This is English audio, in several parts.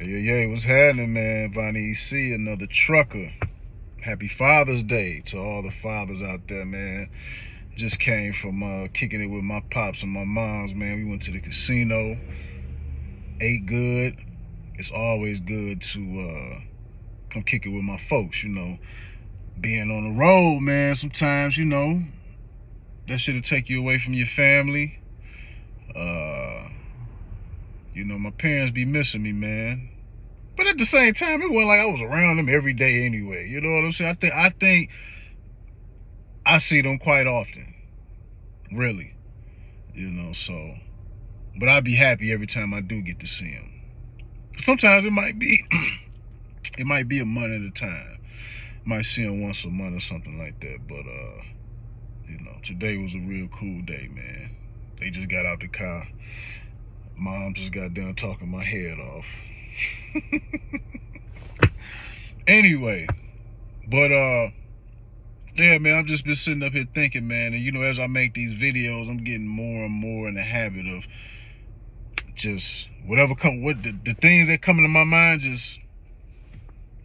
Yeah, what's happening, man? Vonnie EC, another trucker. Happy Father's Day to all the fathers out there, man. Just came from kicking it with my pops and my moms, man. We went to the casino, ate good. It's always good to come kick it with my folks, Being on the road, man, sometimes, that shit'll take you away from your family. My parents be missing me, man. But at the same time, it wasn't like I was around them every day anyway. You know what I'm saying? I think I see them quite often. Really. So. But I'd be happy every time I do get to see them. Sometimes it might be a month at a time. Might see them once a month or something like that. But today was a real cool day, man. They just got out the car. Mom just got done talking my head off. Anyway, but yeah, man, I've just been sitting up here thinking, man, and as I make these videos, I'm getting more and more in the habit of just the things that come into my mind, just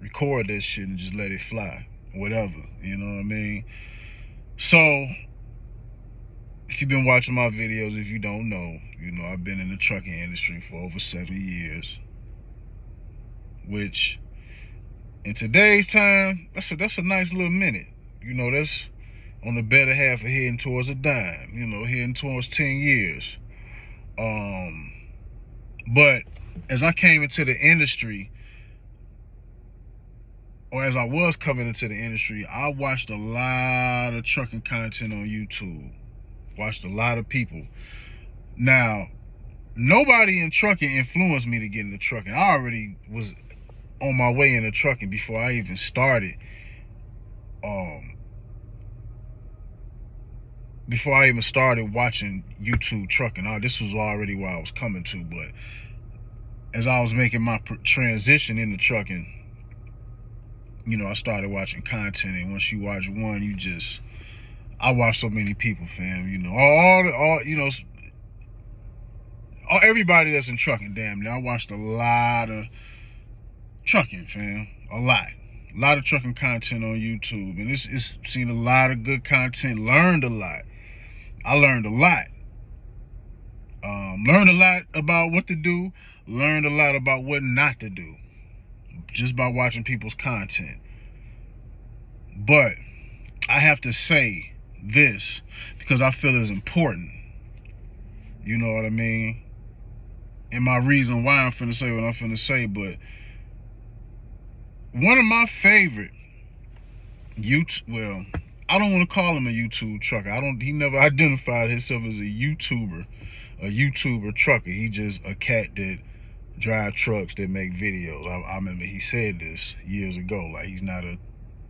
record that shit and just let it fly, whatever, you know what I mean? So if you've been watching my videos, if you don't know, I've been in the trucking industry for over 7 years, which in today's time, that's a nice little minute. That's on the better half of heading towards a dime, heading towards 10 years. But as I came into the industry, or as I was coming into the industry, I watched a lot of trucking content on YouTube. Watched a lot of people. Now, nobody in trucking influenced me to get into trucking. I already was on my way into trucking before I even started. Before I even started watching YouTube trucking, this was already where I was coming to. But as I was making my transition into trucking, I started watching content, and once you watch one, I watch so many people, fam. Everybody that's in trucking, damn near. I watched a lot of trucking, fam. A lot of trucking content on YouTube, and it's seen a lot of good content. Learned a lot. I learned a lot. Learned a lot about what to do. Learned a lot about what not to do, just by watching people's content. But I have to say this because I feel it's important. You know what I mean? And my reason why I'm finna say what I'm finna say, but one of my favorite I don't want to call him a YouTube trucker. He never identified himself as a YouTuber trucker. He just a cat that drive trucks that make videos. I remember he said this years ago, like he's not a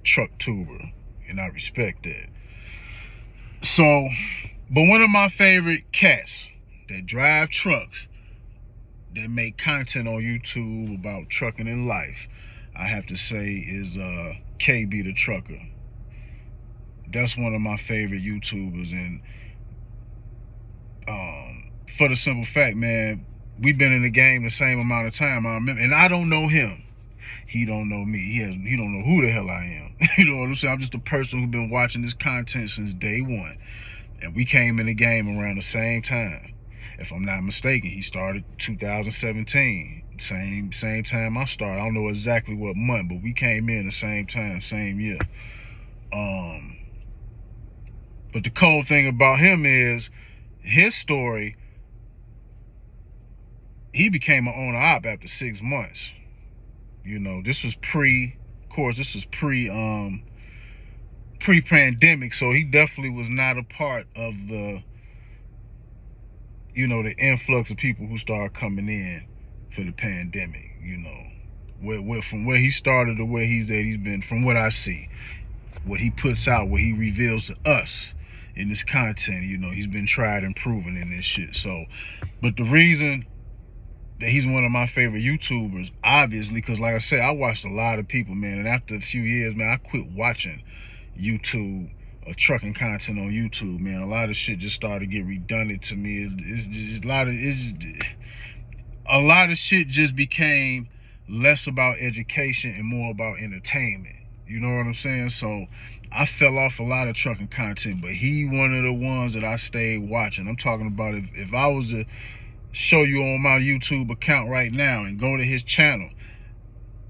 truck tuber, and I respect that. So, but one of my favorite cats that drive trucks, that make content on YouTube about trucking and life, I have to say is KB the Trucker. That's one of my favorite YouTubers, and for the simple fact, man, we've been in the game the same amount of time. I remember, and I don't know him. He don't know me. He don't know who the hell I am. You know what I'm saying? I'm just a person who's been watching this content since day one. And we came in the game around the same time. If I'm not mistaken, he started 2017. Same time I started. I don't know exactly what month, but we came in the same time, same year. But the cool thing about him is his story. He became an owner op after 6 months. This was pre-pandemic, so he definitely was not a part of the the influx of people who started coming in for the pandemic. From where he started to where he's at, he's been, from what I see, what he puts out, what he reveals to us in this content, he's been tried and proven in this shit. So, but the reason that he's one of my favorite YouTubers, obviously, because like I said, I watched a lot of people, man, and after a few years, man, I quit watching YouTube or trucking content on YouTube, man. A lot of shit just started to get redundant to me. A lot of shit just became less about education and more about entertainment. You know what I'm saying? So I fell off a lot of trucking content, but he one of the ones that I stayed watching. I'm talking about if I was to show you on my YouTube account right now and go to his channel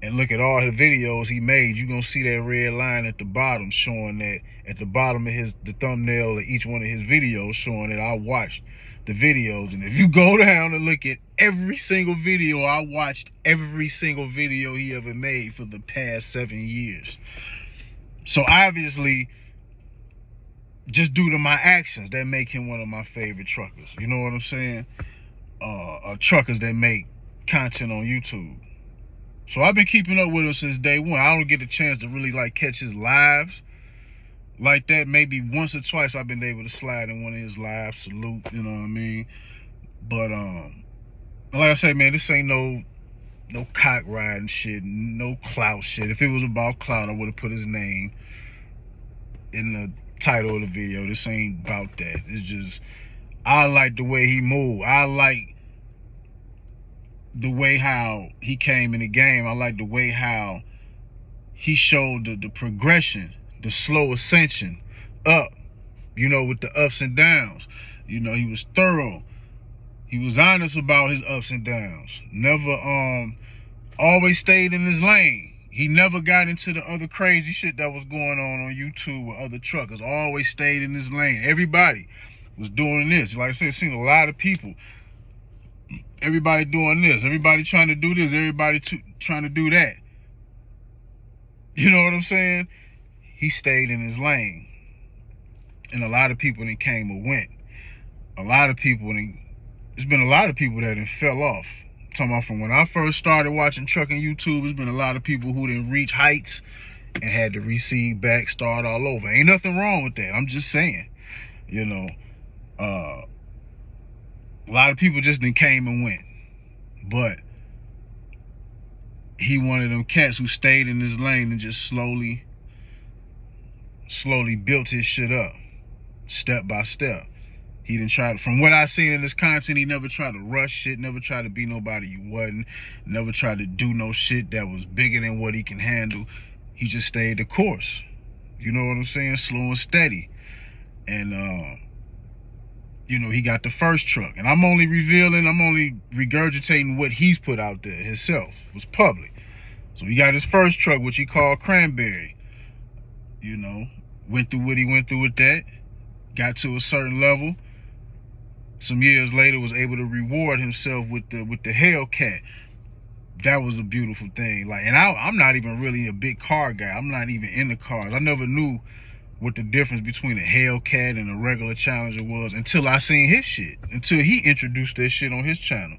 and look at all the videos he made, you're gonna see that red line at the bottom showing that at the bottom of the thumbnail of each one of his videos showing that I watched the videos. And if you go down and look at every single video, I watched every single video he ever made for the past 7 years. So obviously, just due to my actions, that make him one of my favorite truckers. You know what I'm saying? Truckers that make content on YouTube. So I've been keeping up with him since day one. I don't get a chance to really like catch his lives like that. Maybe once or twice I've been able to slide in one of his lives, salute, you know what I mean? But like I say, man, this ain't no cock riding shit, no clout shit. If it was about clout, I would have put his name in the title of the video. This ain't about that. It's just, I like the way he moved. I like the way how he came in the game. I like the way how he showed the progression, the slow ascension up, you know, with the ups and downs. You know, he was thorough. He was honest about his ups and downs. Never, always stayed in his lane. He never got into the other crazy shit that was going on YouTube with other truckers. Always stayed in his lane. Everybody was doing this. Like I said, seen a lot of people. Everybody doing this. Everybody trying to do this. Everybody trying to do that. You know what I'm saying? He stayed in his lane. And a lot of people then came or went. A lot of people, there's been a lot of people that fell off. I'm talking about from when I first started watching trucking YouTube, there's been a lot of people who didn't reach heights and had to recede back, start all over. Ain't nothing wrong with that. I'm just saying, you know, a lot of people just then came and went. But he one of them cats who stayed in his lane and just slowly built his shit up, step by step. He didn't try to, from what I seen in his content, he never tried to rush shit, never tried to be nobody he wasn't, never tried to do no shit that was bigger than what he can handle. He just stayed the course. You know what I'm saying? Slow and steady. And, you know, he got the first truck. And I'm only regurgitating what he's put out there himself. It was public. So he got his first truck, which he called Cranberry. You know, went through what he went through with that. Got to a certain level. Some years later, was able to reward himself with the Hellcat. That was a beautiful thing. Like, and I'm not even really a big car guy. I'm not even into cars. I never knew what the difference between a Hellcat and a regular Challenger was until I seen his shit. Until he introduced that shit on his channel.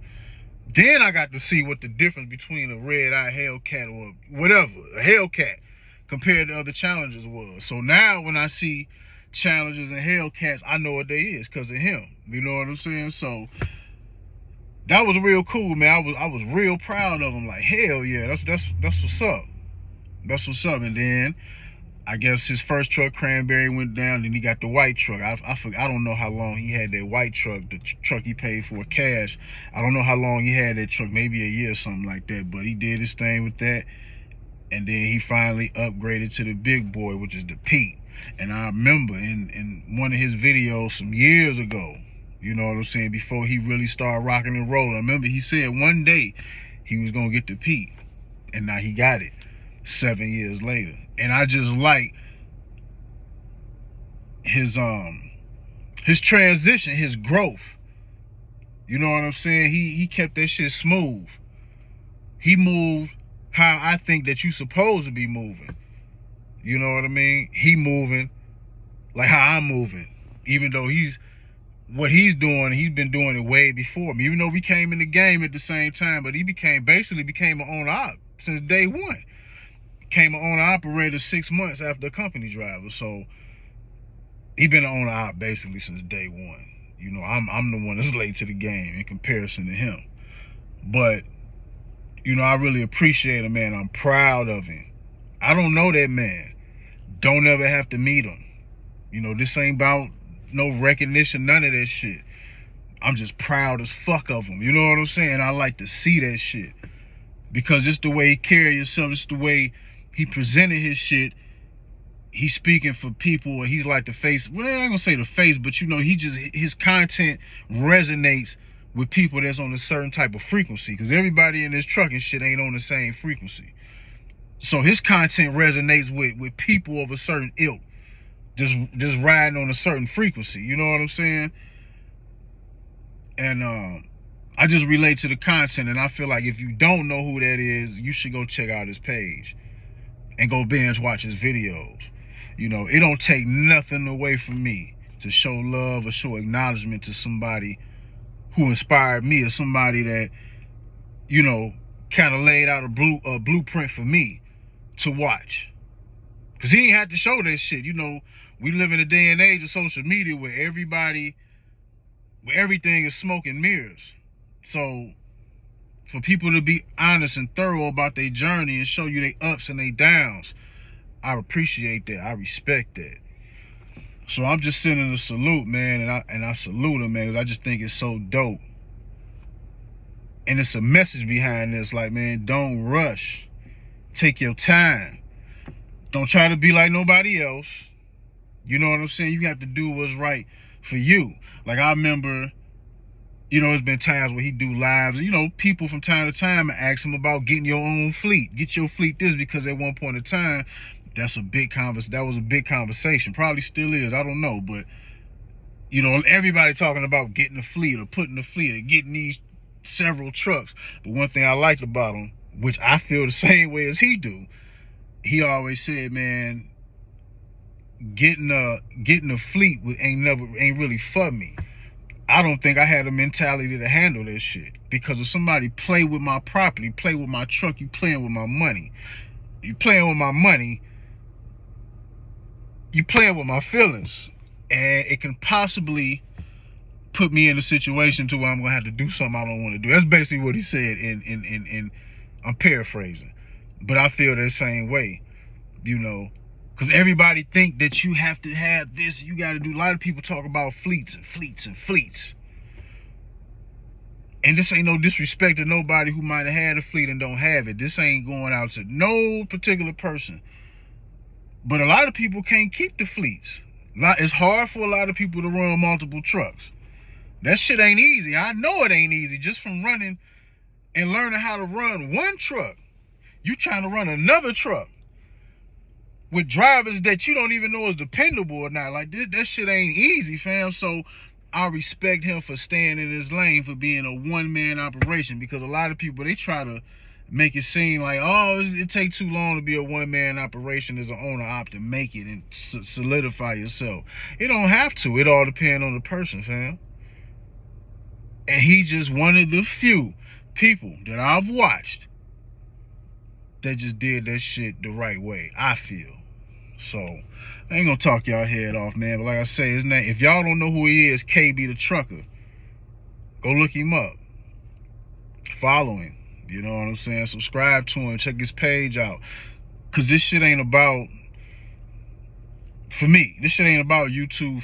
Then I got to see what the difference between a red-eye Hellcat or whatever, a Hellcat, compared to other Challengers was. So now when I see Challengers and Hellcats, I know what they is because of him. You know what I'm saying? So that was real cool, man. I was real proud of him. Like, hell yeah, that's what's up. That's what's up. And then I guess his first truck, Cranberry, went down, and he got the white truck. I don't know how long he had that white truck, the truck he paid for cash. I don't know how long he had that truck, maybe a year or something like that, but he did his thing with that. And then he finally upgraded to the big boy, which is the Pete. And I remember in one of his videos some years ago, you know what I'm saying, before he really started rocking and rolling, I remember he said one day he was going to get the Pete. And now he got it 7 years later. And I just like his transition, his growth. You know what I'm saying? He kept that shit smooth. He moved how I think that you supposed to be moving. You know what I mean? He moving like how I'm moving. Even though what he's doing, he's been doing it way before me. Even though we came in the game at the same time, but he basically became an owner op since day one. Became an owner operator 6 months after a company driver. So he been an owner op basically since day one. You know, I'm the one that's late to the game in comparison to him. But, you know, I really appreciate him, man. I'm proud of him. I don't know that man. Don't ever have to meet him. You know, this ain't about no recognition, none of that shit. I'm just proud as fuck of him. You know what I'm saying? I like to see that shit. because just the way he carried himself, just the way he presented his shit, he's speaking for people, or he's like the face. Well, I'm gonna say the face, but you know, his content resonates with people that's on a certain type of frequency, because everybody in this trucking shit ain't on the same frequency. So his content resonates with people of a certain ilk, just riding on a certain frequency. You know what I'm saying? And I just relate to the content, and I feel like if you don't know who that is, you should go check out his page and go binge watch his videos. You know, it don't take nothing away from me to show love or show acknowledgement to somebody who inspired me, or somebody that, you know, kind of laid out a blueprint for me to watch. Because he ain't had to show that shit. You know, we live in a day and age of social media where everything is smoke and mirrors. So for people to be honest and thorough about their journey and show you their ups and their downs, I appreciate that. I respect that. So I'm just sending a salute, man, and I salute him, man, because I just think it's so dope. And it's a message behind this, like, man, don't rush. Take your time. Don't try to be like nobody else. You know what I'm saying? You have to do what's right for you. Like, I remember, you know, there's been times where he do lives. You know, people from time to time ask him about getting your own fleet. Get your fleet this, because at one point in time, that was a big conversation. Probably still is. I don't know. But, you know, everybody talking about getting a fleet or putting a fleet or getting these several trucks. But one thing I liked about him, which I feel the same way as he do, he always said, man, getting a fleet ain't really for me. I don't think I had a mentality to handle this shit, because if somebody play with my property, play with my truck, you playing with my money. You playing with my money, you playing with my feelings, and it can possibly put me in a situation to where I'm gonna have to do something I don't want to do. That's basically what he said. In I'm paraphrasing, but I feel the same way, you know, because everybody think that you have to have this, you got to do. A lot of people talk about fleets and fleets and fleets, and this ain't no disrespect to nobody who might have had a fleet and don't have it. This ain't going out to no particular person. But a lot of people can't keep the fleets. It's hard for a lot of people to run multiple trucks. That shit ain't easy. I know it ain't easy. Just from running and learning how to run one truck, you trying to run another truck with drivers that you don't even know is dependable or not. Like, that shit ain't easy, fam. So I respect him for staying in his lane, for being a one-man operation, because a lot of people, they try to make it seem like, oh, it takes too long to be a one-man operation as an owner op to make it and solidify yourself. It don't have to. It all depends on the person, fam. And he just one of the few people that I've watched that just did that shit the right way, I feel. So I ain't gonna talk y'all head off, man. But like I say, his name, if y'all don't know who he is, KB the Trucker, go look him up. Follow him. You know what I'm saying? Subscribe to him. Check his page out. Because this shit ain't about, for me, this shit ain't about YouTube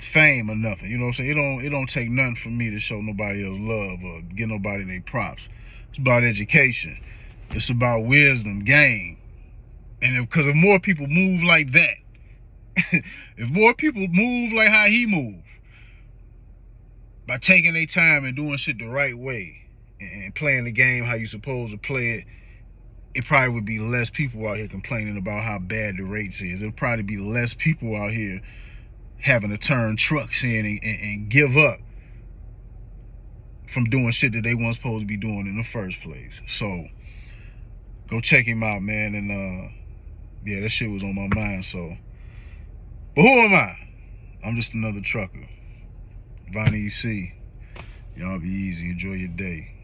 fame or nothing. You know what I'm saying? It don't take nothing for me to show nobody else love or get nobody their props. It's about education. It's about wisdom, game. And because if more people move like that, if more people move like how he moved, by taking their time and doing shit the right way and playing the game how you supposed to play it, it probably would be less people out here complaining about how bad the rates is. It'll probably be less people out here having to turn trucks in and give up from doing shit that they weren't supposed to be doing in the first place. So go check him out, man. And yeah, that shit was on my mind. So, but who am I? I'm just another trucker. Vonnie EC. Y'all be easy. Enjoy your day.